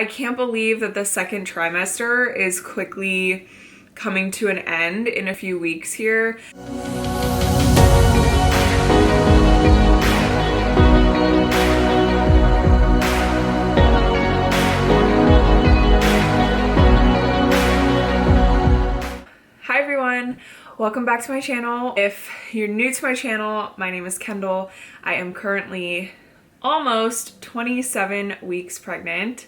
I can't believe that the second trimester is quickly coming to an end in a few weeks here. Hi everyone, welcome back to my channel. If you're new to my channel, my name is Kendall. I am currently almost 27 weeks pregnant.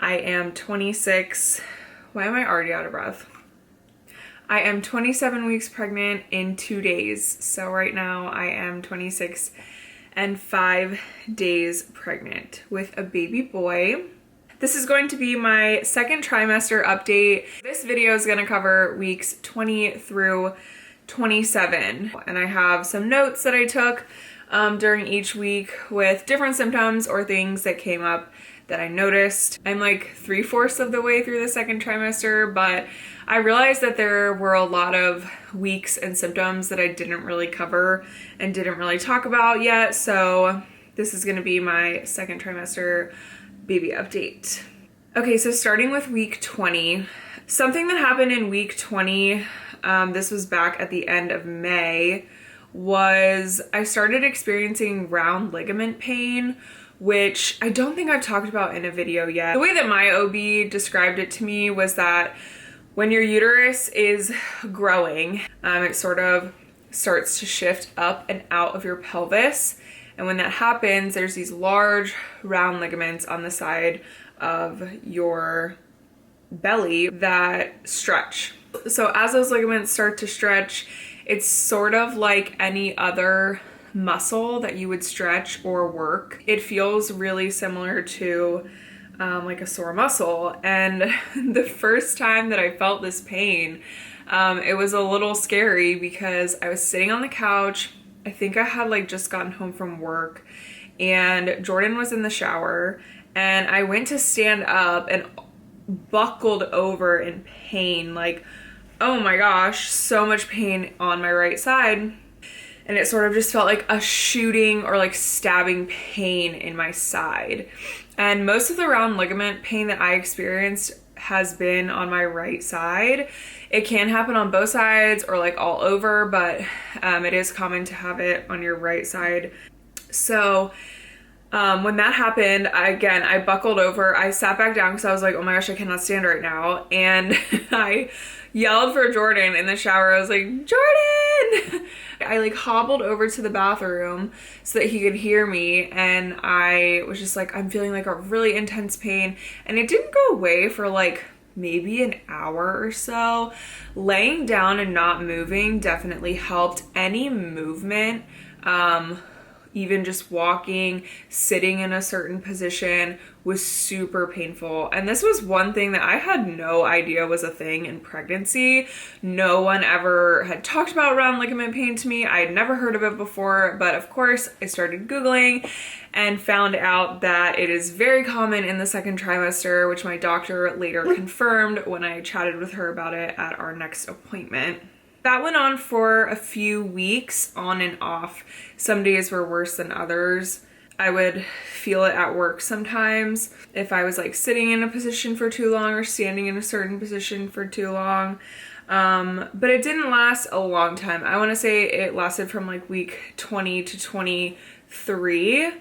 I am 26, why am I already out of breath? I am 27 weeks pregnant in 2 days. So right now I am 26 and 5 days pregnant with a baby boy. This is going to be my second trimester update. This video is going to cover weeks 20 through 27. And I have some notes that I took during each week with different symptoms or things that came up that I noticed. I'm like 3/4 of the way through the second trimester, but I realized that there were a lot of weeks and symptoms that I didn't really cover and didn't really talk about yet. So this is going to be my second trimester baby update. Okay, so starting with week 20, something that happened in week 20, this was back at the end of May, was I started experiencing round ligament pain, which I don't think I've talked about in a video yet. The way that my OB described it to me was that when your uterus is growing, it sort of starts to shift up and out of your pelvis. And when that happens, there's these large round ligaments on the side of your belly that stretch. So as those ligaments start to stretch, it's sort of like any other muscle that you would stretch or work. It feels really similar to like a sore muscle. And the first time that I felt this pain, it was a little scary because I was sitting on the couch. I think I had like just gotten home from work and Jordan was in the shower and I went to stand up and buckled over in pain. Like, oh my gosh, so much pain on my right side. And it sort of just felt like a shooting or like stabbing pain in my side. And most of the round ligament pain that I experienced has been on my right side. It can happen on both sides or like all over, but it is common to have it on your right side. So when that happened, I buckled over. I sat back down because I was like, oh my gosh, I cannot stand right now. And I yelled for Jordan in the shower. I was like, Jordan! I like hobbled over to the bathroom so that he could hear me. And I was just like, I'm feeling like a really intense pain. And it didn't go away for like maybe an hour or so. Laying down and not moving definitely helped. Any movement, even just walking, sitting in a certain position was super painful. And this was one thing that I had no idea was a thing in pregnancy. No one ever had talked about round ligament pain to me. I had never heard of it before, but of course I started Googling and found out that it is very common in the second trimester, which my doctor later confirmed when I chatted with her about it at our next appointment. That went on for a few weeks, on and off. Some days were worse than others. I would feel it at work sometimes if I was like sitting in a position for too long or standing in a certain position for too long. But it didn't last a long time. I want to say it lasted from like week 20 to 23.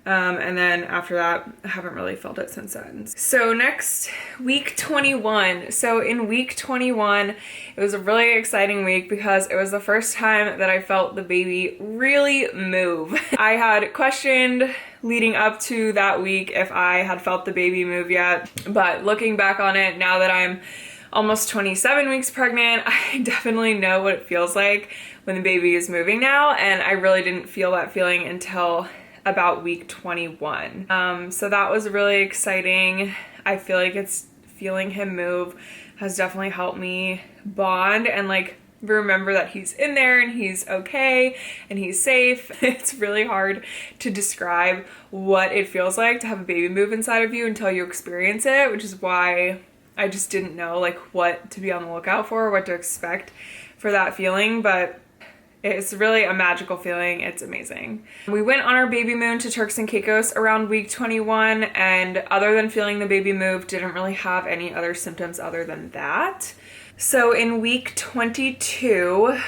And then after that, I haven't really felt it since then. So next, week 21. So in week 21, it was a really exciting week because it was the first time that I felt the baby really move. I had questioned leading up to that week if I had felt the baby move yet, but looking back on it, now that I'm almost 27 weeks pregnant, I definitely know what it feels like when the baby is moving now, and I really didn't feel that feeling until about week 21. So that was really exciting. I feel like feeling him move has definitely helped me bond and like remember that he's in there and he's okay and he's safe. It's really hard to describe what it feels like to have a baby move inside of you until you experience it, which is why I just didn't know like what to be on the lookout for, what to expect for that feeling. But It's really a magical feeling. It's amazing. We went on our baby moon to Turks and Caicos around week 21, and other than feeling the baby move, didn't really have any other symptoms other than that. So in week 22,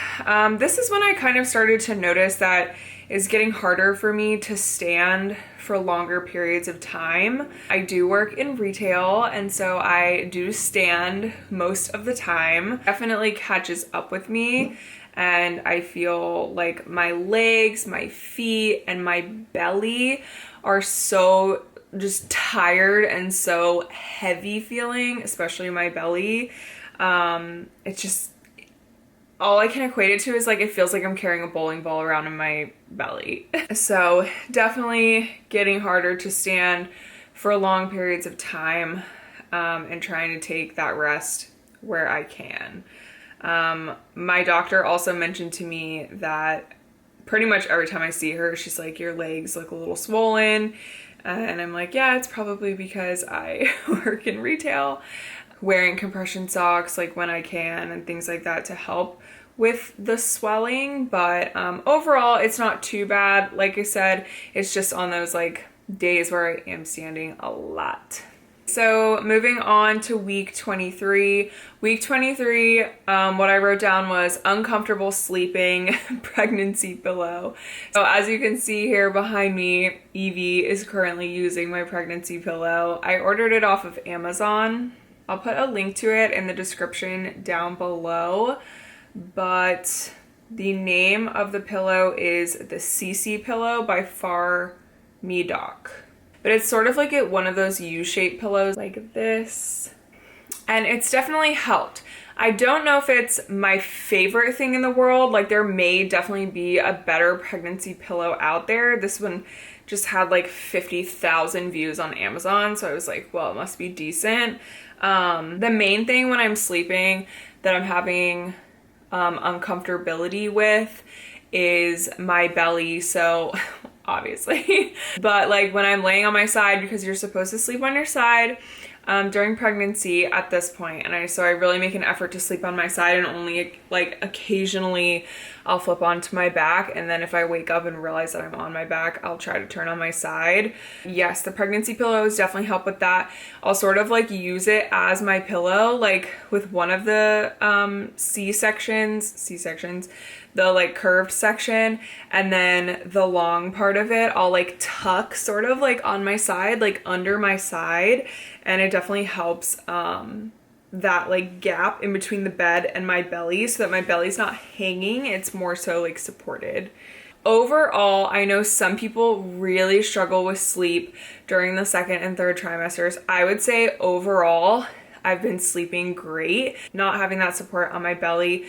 this is when I kind of started to notice that it's getting harder for me to stand for longer periods of time. I do work in retail, and so I do stand most of the time. Definitely catches up with me, and I feel like my legs, my feet, and my belly are so just tired and so heavy feeling, especially my belly. It's just, all I can equate it to is like, it feels like I'm carrying a bowling ball around in my belly. So definitely getting harder to stand for long periods of time, and trying to take that rest where I can. My doctor also mentioned to me that pretty much every time I see her, she's like, your legs look a little swollen. And I'm like, yeah, it's probably because I work in retail, wearing compression socks like when I can and things like that to help with the swelling. But overall, it's not too bad. Like I said, it's just on those like days where I am standing a lot. So moving on to week 23. Week 23, what I wrote down was uncomfortable sleeping, pregnancy pillow. So as you can see here behind me, Evie is currently using my pregnancy pillow. I ordered it off of Amazon. I'll put a link to it in the description down below, but the name of the pillow is the CC pillow by Far Me Doc. But it's sort of like one of those U-shaped pillows like this. And it's definitely helped. I don't know if it's my favorite thing in the world. Like, there may definitely be a better pregnancy pillow out there. This one just had like 50,000 views on Amazon. So I was like, well, it must be decent. The main thing when I'm sleeping that I'm having uncomfortability with is my belly. So obviously, but like when I'm laying on my side, because you're supposed to sleep on your side during pregnancy at this point, and so I really make an effort to sleep on my side, and only like occasionally I'll flip onto my back, and then if I wake up and realize that I'm on my back, I'll try to turn on my side. Yes, the pregnancy pillows definitely help with that. I'll sort of like use it as my pillow, like with one of the C-sections, the like curved section, and then the long part of it I'll like tuck sort of like on my side, like under my side, and it definitely helps that like gap in between the bed and my belly, so that my belly's not hanging, it's more so like supported. Overall, I know some people really struggle with sleep during the second and third trimesters. I would say overall I've been sleeping great. Not having that support on my belly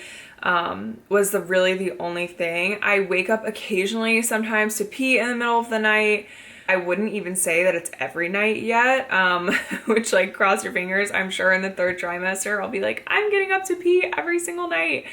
was really the only thing. I wake up occasionally sometimes to pee in the middle of the night. I wouldn't even say that it's every night yet, which, like, cross your fingers. I'm sure in the third trimester I'll be like, I'm getting up to pee every single night.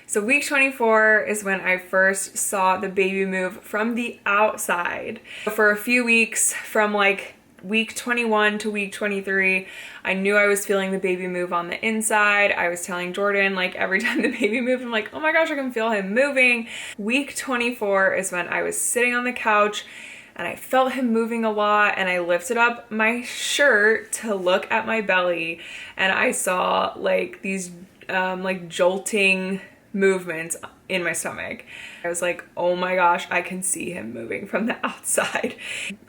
So week 24 is when I first saw the baby move from the outside. For a few weeks, from like week 21 to week 23, I knew I was feeling the baby move on the inside. I was telling Jordan, like, every time the baby moved, I'm like, oh my gosh, I can feel him moving. Week 24 is when I was sitting on the couch and I felt him moving a lot, and I lifted up my shirt to look at my belly, and I saw like these like jolting movements in my stomach. I was like, oh my gosh, I can see him moving from the outside.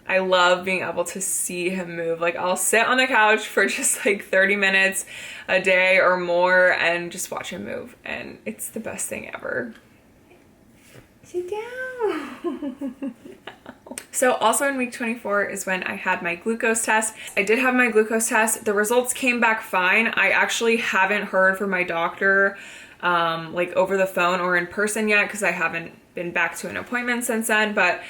I love being able to see him move. Like, I'll sit on the couch for just like 30 minutes a day or more and just watch him move, and it's the best thing ever. Sit down. So also in week 24 is when I had my glucose test. I did have my glucose test. The results came back fine. I actually haven't heard from my doctor like over the phone or in person yet, because I haven't been back to an appointment since then, but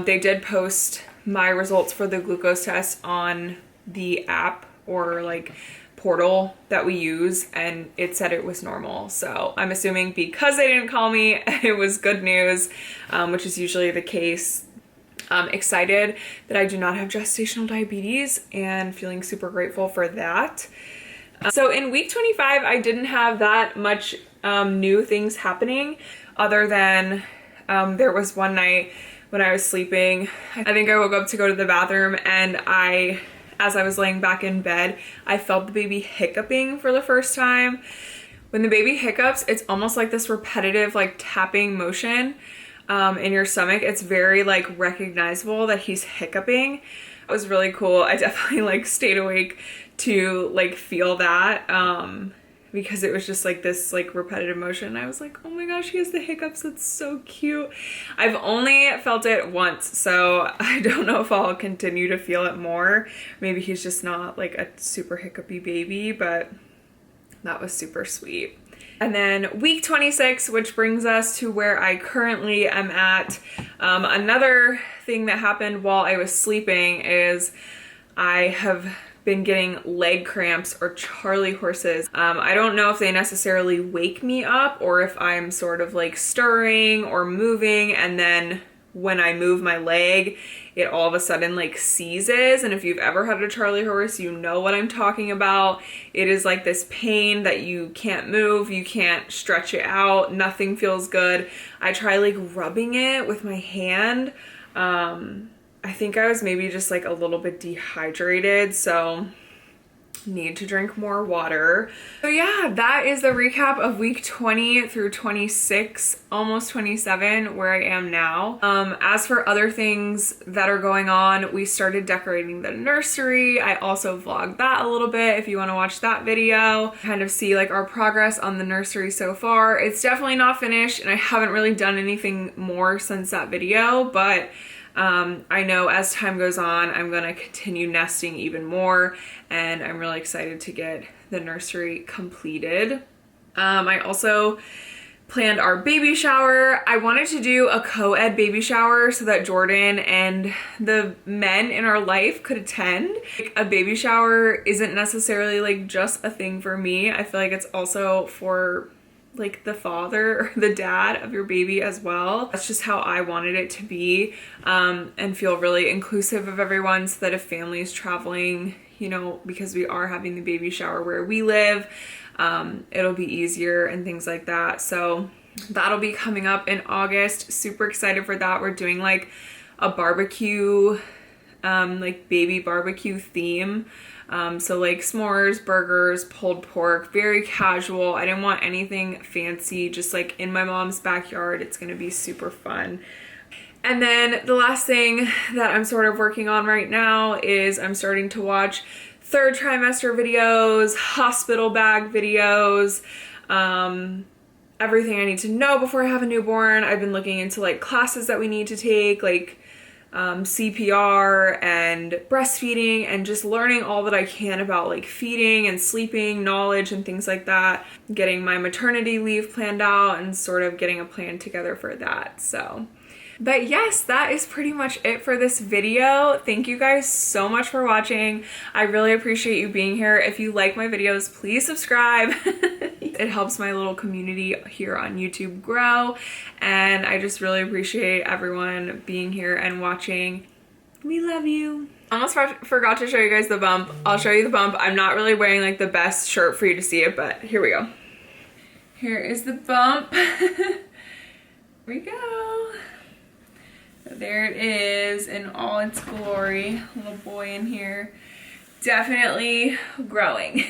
they did post my results for the glucose test on the app or like portal that we use, and it said it was normal. So I'm assuming because they didn't call me, it was good news, which is usually the case. I'm excited that I do not have gestational diabetes and feeling super grateful for that. So in week 25, I didn't have that much new things happening. other than there was one night when I was sleeping. I think I woke up to go to the bathroom, and as I was laying back in bed, I felt the baby hiccuping for the first time. When the baby hiccups, it's almost like this repetitive like tapping motion in your stomach. It's very like recognizable that he's hiccuping. It was really cool. I definitely like stayed awake to like feel that because it was just like this like repetitive motion. I was like, oh my gosh, he has the hiccups. That's so cute. I've only felt it once, so I don't know if I'll continue to feel it more. Maybe he's just not like a super hiccupy baby, but that was super sweet. And then week 26, which brings us to where I currently am at. Another thing that happened while I was sleeping is I have been getting leg cramps or Charlie horses. I don't know if they necessarily wake me up or if I'm sort of like stirring or moving, and then when I move my leg, it all of a sudden like seizes. And if you've ever had a Charlie horse, you know what I'm talking about. It is like this pain that you can't move, you can't stretch it out, nothing feels good. I try like rubbing it with my hand. I think I was maybe just like a little bit dehydrated, so need to drink more water. So yeah, that is the recap of week 20 through 26, almost 27, where I am now. As for other things that are going on, we started decorating the nursery. I also vlogged that a little bit if you want to watch that video, kind of see like our progress on the nursery so far. It's definitely not finished, and I haven't really done anything more since that video, but I know as time goes on, I'm going to continue nesting even more, and I'm really excited to get the nursery completed. I also planned our baby shower. I wanted to do a co-ed baby shower so that Jordan and the men in our life could attend. Like, a baby shower isn't necessarily like just a thing for me. I feel like it's also for like the father or the dad of your baby as well. That's just how I wanted it to be, and feel really inclusive of everyone, so that if families traveling, you know, because we are having the baby shower where we live, it'll be easier and things like that. So that'll be coming up in August. Super excited for that. We're doing like a barbecue, like baby barbecue theme. So like s'mores, burgers, pulled pork, very casual. I didn't want anything fancy, just like in my mom's backyard. It's gonna be super fun. And then the last thing that I'm sort of working on right now is I'm starting to watch third trimester videos, hospital bag videos, everything I need to know before I have a newborn. I've been looking into like classes that we need to take, like CPR and breastfeeding, and just learning all that I can about like feeding and sleeping knowledge and things like that. Getting my maternity leave planned out and sort of getting a plan together for that. So, but yes, that is pretty much it for this video. Thank you guys so much for watching. I really appreciate you being here. If you like my videos, please subscribe. It helps my little community here on YouTube grow, and I just really appreciate everyone being here and watching. We love you. Almost forgot to show you guys the bump. I'll show you the bump. I'm not really wearing like the best shirt for you to see it, but here we go. Here is the bump. Here we go. There it is in all its glory. Little boy in here. Definitely growing.